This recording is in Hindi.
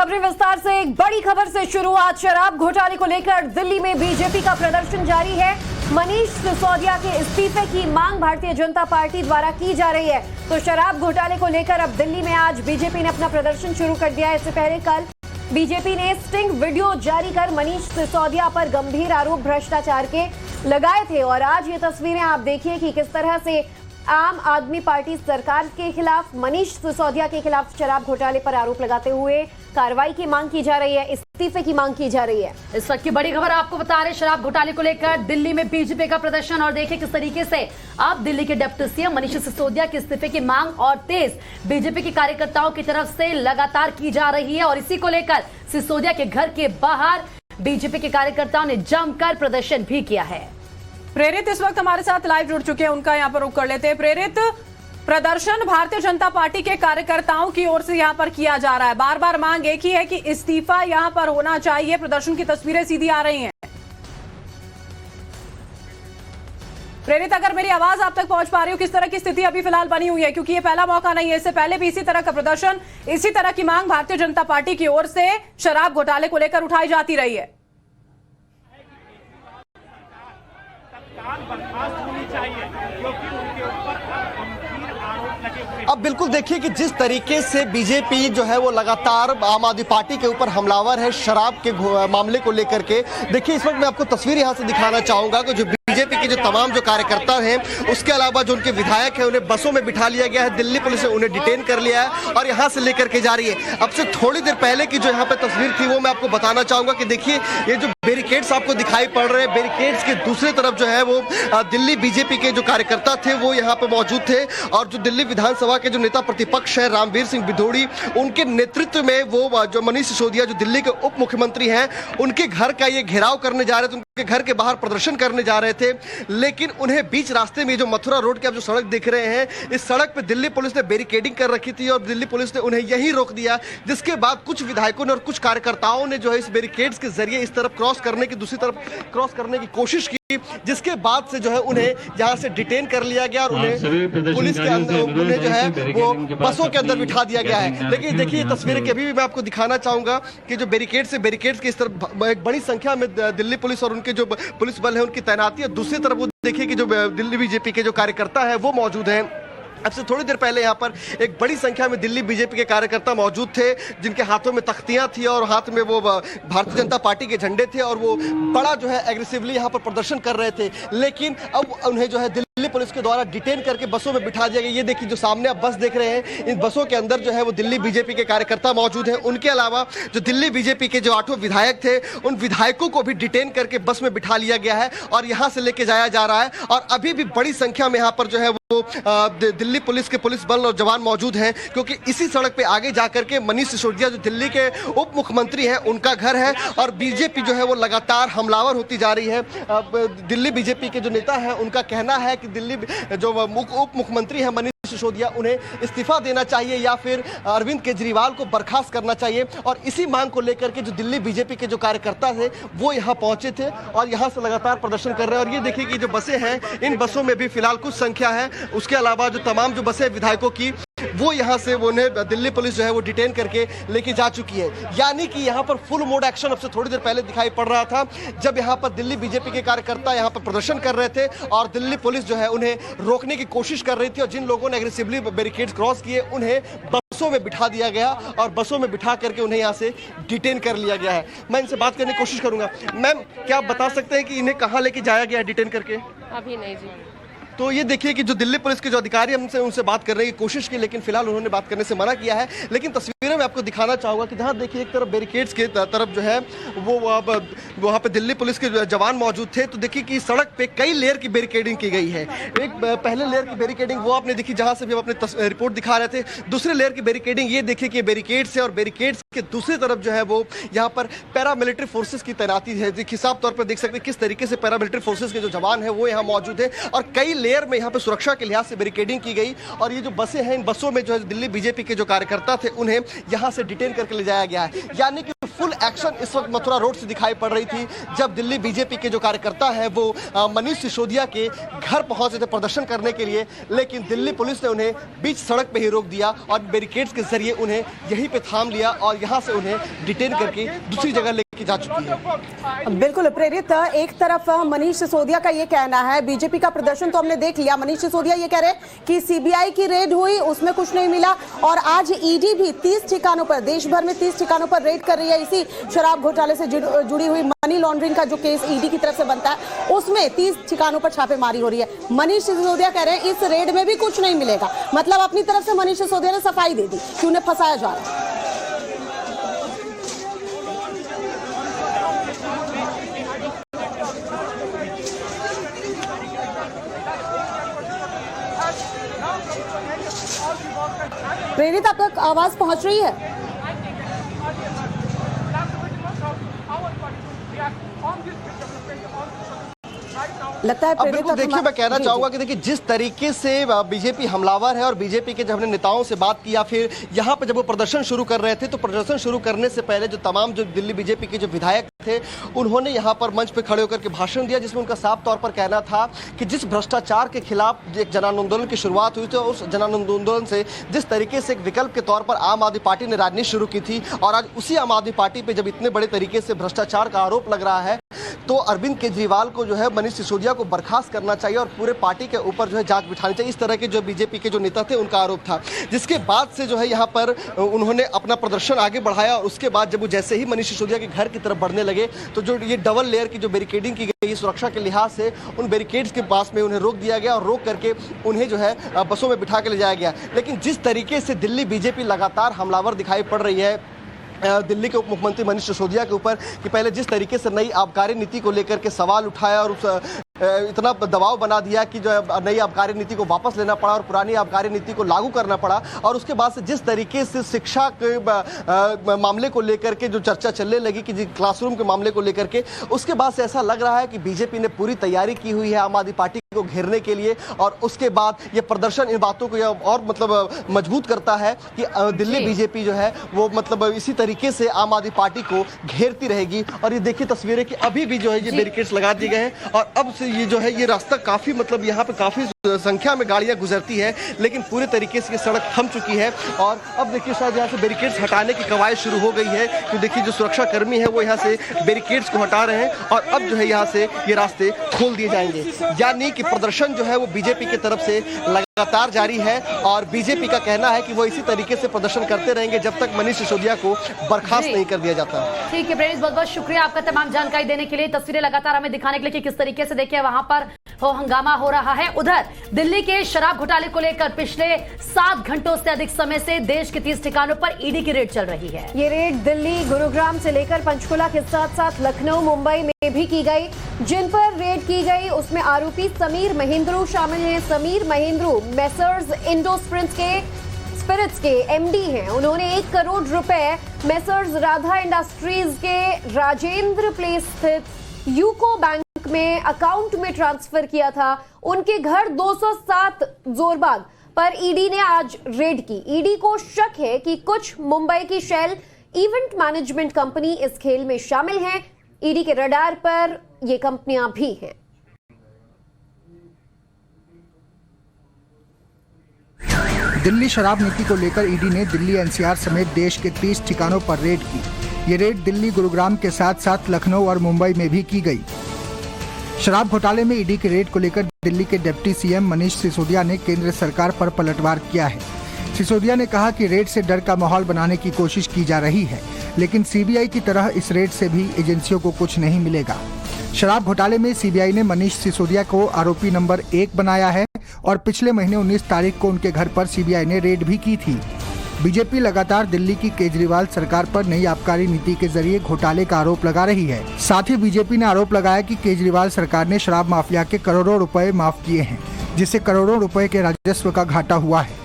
खबरें विस्तार से। एक बड़ी खबर से शुरुआत। शराब घोटाले को लेकर दिल्ली में बीजेपी का प्रदर्शन जारी है। मनीष सिसोदिया के इस्तीफे की मांग भारतीय जनता पार्टी द्वारा की जा रही है। तो शराब घोटाले को लेकर अब दिल्ली में आज बीजेपी ने अपना प्रदर्शन शुरू कर दिया है। इससे पहले कल बीजेपी ने स्टिंग वीडियो जारी कर मनीष सिसोदिया पर गंभीर आरोप भ्रष्टाचार के लगाए थे। और आज ये तस्वीरें आप देखिए कि किस तरह से आम आदमी पार्टी सरकार के खिलाफ मनीष सिसोदिया के खिलाफ शराब घोटाले पर आरोप लगाते हुए कार्रवाई की मांग की जा रही है, इस्तीफे की मांग की जा रही है। इस वक्त की बड़ी खबर आपको बता रहे, शराब घोटाले को लेकर दिल्ली में बीजेपी का प्रदर्शन। और देखिए किस तरीके से अब दिल्ली के डिप्टी सीएम मनीष सिसोदिया के इस्तीफे की मांग और तेज बीजेपी के कार्यकर्ताओं की तरफ से लगातार की जा रही है। और इसी को लेकर सिसोदिया के घर के बाहर बीजेपी के कार्यकर्ताओं ने जमकर प्रदर्शन भी किया है। प्रेरित इस वक्त हमारे साथ लाइव जुड़ चुके हैं, उनका यहाँ पर रुख कर लेते हैं। प्रेरित, प्रदर्शन भारतीय जनता पार्टी के कार्यकर्ताओं की ओर से यहाँ पर किया जा रहा है। बार बार मांग एक ही है कि इस्तीफा यहाँ पर होना चाहिए। प्रदर्शन की तस्वीरें सीधी आ रही हैं। प्रेरित, अगर मेरी आवाज आप तक पहुंच पा रही हो, किस तरह की स्थिति अभी फिलहाल बनी हुई है? क्योंकि ये पहला मौका नहीं है, इससे पहले भी इसी तरह का प्रदर्शन, इसी तरह की मांग भारतीय जनता पार्टी की ओर से शराब घोटाले को लेकर उठाई जाती रही है। अब बिल्कुल देखिए कि जिस तरीके से बीजेपी जो है वो लगातार आम आदमी पार्टी के ऊपर हमलावर है शराब के मामले को लेकर के। देखिए इस वक्त मैं आपको तस्वीर यहां से दिखाना चाहूंगा कि जो बीजेपी के जो तमाम जो कार्यकर्ता हैं, उसके अलावा जो उनके विधायक हैं, उन्हें बसों में बिठा लिया गया है। दिल्ली पुलिस ने उन्हें डिटेन कर लिया है और यहां से लेकर के जा रही है। अब से थोड़ी देर पहले की जो यहाँ पे तस्वीर थी वो मैं आपको बताना चाहूंगा कि देखिए ये जो बैरिकेड्स आपको दिखाई पड़ रहे हैं, बैरिकेड्स के दूसरी तरफ जो है वो दिल्ली बीजेपी के जो कार्यकर्ता थे वो यहाँ पे मौजूद थे। और जो दिल्ली विधानसभा के जो नेता प्रतिपक्ष है रामवीर सिंह बिधोड़ी, उनके नेतृत्व में वो जो मनीष सिसोदिया जो दिल्ली के उप मुख्यमंत्री हैं, उनके घर का ये घेराव करने जा रहे थे, उनके घर के बाहर प्रदर्शन करने जा रहे थे। लेकिन उन्हें बीच रास्ते में जो मथुरा रोड की आप जो सड़क देख रहे हैं, इस सड़क पे दिल्ली पुलिस ने बैरिकेडिंग कर रखी थी और दिल्ली पुलिस ने उन्हें यहीं रोक दिया। जिसके बाद कुछ विधायकों ने और कुछ कार्यकर्ताओं ने जो है इस बैरिकेड्स के जरिए इस तरफ क्रॉस करने की, दूसरी तरफ क्रॉस करने की कोशिश की, जिसके बाद से जो है उन्हें यहां से डिटेन कर लिया गया और उन्हें पुलिस के अंदर, उन्हें जो है वो बसों के अंदर बिठा दिया गया है। लेकिन देखिए तस्वीरें के अभी भी मैं आपको दिखाना चाहूंगा कि जो बैरिकेड्स के इस तरफ एक बड़ी संख्या में दिल्ली पुलिस और उनके जो पुलिस बल है उनकी तैनाती है। दूसरी तरफ वो देखिए कि जो दिल्ली बीजेपी के जो कार्यकर्ता है वो मौजूद हैं। अब से थोड़ी देर पहले यहाँ पर एक बड़ी संख्या में दिल्ली बीजेपी के कार्यकर्ता मौजूद थे, जिनके हाथों में तख्तियां थी और हाथ में वो भारतीय जनता पार्टी के झंडे थे और वो बड़ा जो है एग्रेसिवली यहाँ पर प्रदर्शन कर रहे थे। लेकिन अब उन्हें जो है दिल्ली पुलिस के द्वारा डिटेन करके बसों में बिठा दिया गया। ये देखिए जो सामने आप बस देख रहे हैं, इन बसों के अंदर जो है वो दिल्ली बीजेपी के कार्यकर्ता मौजूद हैं। उनके अलावा जो दिल्ली बीजेपी के जो 8 विधायक थे, उन विधायकों को भी डिटेन करके बस में बिठा लिया गया है और यहाँ से लेके जाया जा रहा है। और अभी भी बड़ी संख्या में यहाँ पर जो है वो दिल्ली पुलिस के पुलिस बल और जवान मौजूद हैं, क्योंकि इसी सड़क पे आगे जाकर के मनीष सिसोदिया जो दिल्ली के उप मुख्यमंत्री हैं उनका घर है। और बीजेपी जो है वो लगातार हमलावर होती जा रही है। दिल्ली बीजेपी के जो नेता हैं उनका कहना है कि दिल्ली जो उप मुख्यमंत्री हैं मनीष सिसोदिया, उन्हें इस्तीफा देना चाहिए या फिर अरविंद केजरीवाल को बर्खास्त करना चाहिए। और इसी मांग को लेकर के जो दिल्ली बीजेपी के जो कार्यकर्ता थे वो यहाँ पहुंचे थे और यहाँ से लगातार प्रदर्शन कर रहे हैं। और ये देखिए कि जो बसें हैं, इन बसों में भी फिलहाल कुछ संख्या है। उसके अलावा जो तमाम जो बसें विधायकों की वो यहाँ से वो उन्हें दिल्ली पुलिस जो है वो डिटेन करके लेके जा चुकी है। यानी कि यहाँ पर फुल मोड एक्शन अब से थोड़ी देर पहले दिखाई पड़ रहा था, जब यहाँ पर दिल्ली बीजेपी के कार्यकर्ता यहाँ पर प्रदर्शन कर रहे थे और दिल्ली पुलिस जो है उन्हें रोकने की कोशिश कर रही थी। और जिन लोगों ने एग्रेसिवली बैरिकेड्स क्रॉस किए उन्हें बसों में बिठा दिया गया और बसों में बिठा करके उन्हें यहाँ से डिटेन कर लिया गया है। मैं इनसे बात करने की कोशिश करूंगा। मैम, क्या आप बता सकते हैं कि इन्हें कहाँ लेके जाया गया है डिटेन करके? अभी नहीं जी। तो ये देखिए कि जो दिल्ली पुलिस के जो अधिकारी हमसे उनसे बात करने की कोशिश की, लेकिन फिलहाल उन्होंने बात करने से मना किया है। लेकिन तस्वीरें मैं आपको दिखाना चाहूँगा कि जहाँ देखिए एक तरफ बैरिकेड्स के तरफ जो है वो वहाँ पे दिल्ली पुलिस के जवान मौजूद थे। तो देखिए कि सड़क पे कई लेयर की बैरिकेडिंग की गई है। एक पहले लेयर की बैरिकेडिंग वो आपने देखी जहाँ से भी हम अपने रिपोर्ट दिखा रहे थे। दूसरे लेयर की बैरिकेडिंग ये देखिए कि बैरिकेड्स है और बैरिकेड्स के दूसरी तरफ जो है वो यहाँ पर पैरामिलिट्री फोर्सेज की तैनाती है। हिसाब तौर पर देख सकते हैं किस तरीके से पैरामिलिट्री फोर्सेज के जो जवान है वो यहाँ मौजूद है और कई लेयर में यहाँ पे सुरक्षा के लिहाज से बैरिकेडिंग की गई। और ये जो बसें हैं, इन बसों में जो है दिल्ली बीजेपी के जो कार्यकर्ता थे उन्हें यहाँ से डिटेन करके ले जाया गया है। यानी कि फुल एक्शन इस वक्त मथुरा रोड से दिखाई पड़ रही थी, जब दिल्ली बीजेपी के जो कार्यकर्ता है वो मनीष सिसोदिया के घर पहुंचे थे प्रदर्शन करने के लिए, लेकिन दिल्ली पुलिस ने उन्हें बीच सड़क पे ही रोक दिया और बैरिकेड्स के जरिए उन्हें यहीं पे थाम लिया और यहां से उन्हें डिटेन करके दूसरी जगह लेके जा चुकी है। बिल्कुल प्रेरित, एक तरफ मनीष सिसोदिया का ये कहना है, बीजेपी का प्रदर्शन तो हमने देख लिया, मनीष सिसोदिया ये कह रहे हैं कि सीबीआई की रेड हुई उसमें कुछ नहीं मिला और आज ईडी भी 30 ठिकानों पर, देश भर में 30 ठिकानों पर रेड कर रही है इसी शराब घोटाले से जुड़ी हुई मनी लॉन्ड्रिंग का जो केस ईडी की तरफ से बनता है उसमें 30 ठिकानों पर छापेमारी हो रही है। मनीष सिसोदिया कह रहे हैं इस रेड में भी कुछ नहीं मिलेगा, मतलब अपनी तरफ से मनीष सिसोदिया ने सफाई दे दी कि उन्हें फंसाया जा रहा है। प्रेरित, आप तक आवाज पहुंच रही है? लगता है प्रेरित, बिल्कुल देखिए, मैं कहना चाहूंगा कि देखिए जिस तरीके से बीजेपी हमलावर है और बीजेपी के जब हमने नेताओं से बात किया, फिर यहाँ पे जब वो प्रदर्शन शुरू कर रहे थे तो प्रदर्शन शुरू करने से पहले जो तमाम जो दिल्ली बीजेपी के जो विधायक थे उन्होंने यहाँ पर मंच पे खड़े होकर के भाषण दिया, जिसमें उनका साफ तौर पर कहना था कि जिस भ्रष्टाचार के खिलाफ एक जन आंदोलन की शुरुआत हुई थी, उस जन आंदोलन से जिस तरीके से एक विकल्प के तौर पर आम आदमी पार्टी ने राजनीति शुरू की थी और आज उसी आम आदमी पार्टी पे जब इतने बड़े तरीके से भ्रष्टाचार का आरोप लग रहा है तो अरविंद केजरीवाल को जो है मनीष सिसोदिया को बर्खास्त करना चाहिए और पूरे पार्टी के ऊपर जो है जांच बिठानी चाहिए। इस तरह के जो बीजेपी के जो नेता थे उनका आरोप था, जिसके बाद से जो है यहाँ पर उन्होंने अपना प्रदर्शन आगे बढ़ाया और उसके बाद जब वो जैसे ही मनीष सिसोदिया के घर की तरफ बढ़ने लगे तो जो ये डबल लेयर की जो बैरिकेडिंग की गई सुरक्षा के लिहाज से उन बैरिकेड्स के पास में उन्हें रोक दिया गया और रोक करके उन्हें जो है बसों में बिठा के ले जाया गया। लेकिन जिस तरीके से दिल्ली बीजेपी लगातार हमलावर दिखाई पड़ रही है दिल्ली के उप मुख्यमंत्री मनीष सिसोदिया के ऊपर कि पहले जिस तरीके से नई आबकारी नीति को लेकर के सवाल उठाया और उस इतना दबाव बना दिया कि जो है नई आबकारी नीति को वापस लेना पड़ा और पुरानी आबकारी नीति को लागू करना पड़ा, और उसके बाद से जिस तरीके से शिक्षा के मामले को लेकर के जो चर्चा चलने लगी कि क्लासरूम के मामले को लेकर के, उसके बाद से ऐसा लग रहा है कि बीजेपी ने पूरी तैयारी की हुई है आम आदमी पार्टी को घेरने के लिए और उसके बाद ये प्रदर्शन इन बातों को और मतलब मजबूत करता है कि दिल्ली बीजेपी जो है वो मतलब इसी तरीके से आम आदमी पार्टी को घेरती रहेगी। और ये देखिए तस्वीरें कि अभी भी जो है ये बैरिकेड्स लगा दिए गए हैं और अब से ये जो है ये रास्ता काफी मतलब यहाँ पे काफी संख्या में गाड़ियां गुजरती है, लेकिन पूरे तरीके से ये सड़क थम चुकी है और अब देखिए शायद यहाँ से बैरिकेड्स हटाने की कवायद शुरू हो गई है। तो देखिए जो सुरक्षा कर्मी है वो यहाँ से बैरिकेड्स को हटा रहे हैं और अब जो है यहाँ से ये रास्ते खोल दिए जाएंगे, यानी कि प्रदर्शन जो है वो बीजेपी की तरफ से लगातार जारी है और बीजेपी का कहना है कि वो इसी तरीके से प्रदर्शन करते रहेंगे जब तक मनीष सिसोदिया को बर्खास्त नहीं कर दिया जाता। ठीक है प्रेरित, बहुत बहुत शुक्रिया आपका तमाम जानकारी देने के लिए, तस्वीरें लगातार हमें दिखाने के लिए कि किस तरीके से देखिए वहां पर हंगामा हो रहा है। उधर दिल्ली के शराब घोटाले को लेकर पिछले 7 घंटों से अधिक समय से देश के 30 ठिकानों पर ईडी की रेड चल रही है। ये रेड दिल्ली, गुरुग्राम से लेकर पंचकुला के साथ साथ लखनऊ, मुंबई में भी की गई। जिन पर रेड की गई उसमें आरोपी समीर महेंद्रू शामिल हैं। Sameer Mahendru messrs Indo Spirits के एमडी हैं। उन्होंने 1 करोड़ रुपए मेसर्स राधा इंडस्ट्रीज के राजेंद्र प्लेस स्थित यूको बैंक में अकाउंट में ट्रांसफर किया था। उनके घर 207 जोरबाग पर ईडी ने आज रेड की। ईडी को शक है कि कुछ मुंबई की शेल इवेंट मैनेजमेंट कंपनी इस खेल में शामिल हैं। ईडी के रडार पर ये कंपनियां भी हैं। दिल्ली शराब नीति को लेकर ईडी ने दिल्ली एनसीआर समेत देश के 30 ठिकानों पर रेड की। ये रेड दिल्ली, गुरुग्राम के साथ साथ लखनऊ और मुंबई में भी की गई। शराब घोटाले में ईडी की रेड को लेकर दिल्ली के डिप्टी सीएम मनीष सिसोदिया ने केंद्र सरकार पर पलटवार किया है। सिसोदिया ने कहा कि रेड से डर का माहौल बनाने की कोशिश की जा रही है, लेकिन सीबीआई की तरह इस रेड से भी एजेंसियों को कुछ नहीं मिलेगा। शराब घोटाले में सीबीआई ने मनीष सिसोदिया को आरोपी नंबर 1 बनाया है और पिछले महीने 19 तारीख को उनके घर पर सीबीआई ने रेड भी की थी। बीजेपी लगातार दिल्ली की केजरीवाल सरकार पर नई आबकारी नीति के जरिए घोटाले का आरोप लगा रही है। साथ ही बीजेपी ने आरोप लगाया कि केजरीवाल सरकार ने शराब माफिया के करोड़ों रुपए माफ किए हैं, जिससे करोड़ों रुपए के राजस्व का घाटा हुआ है।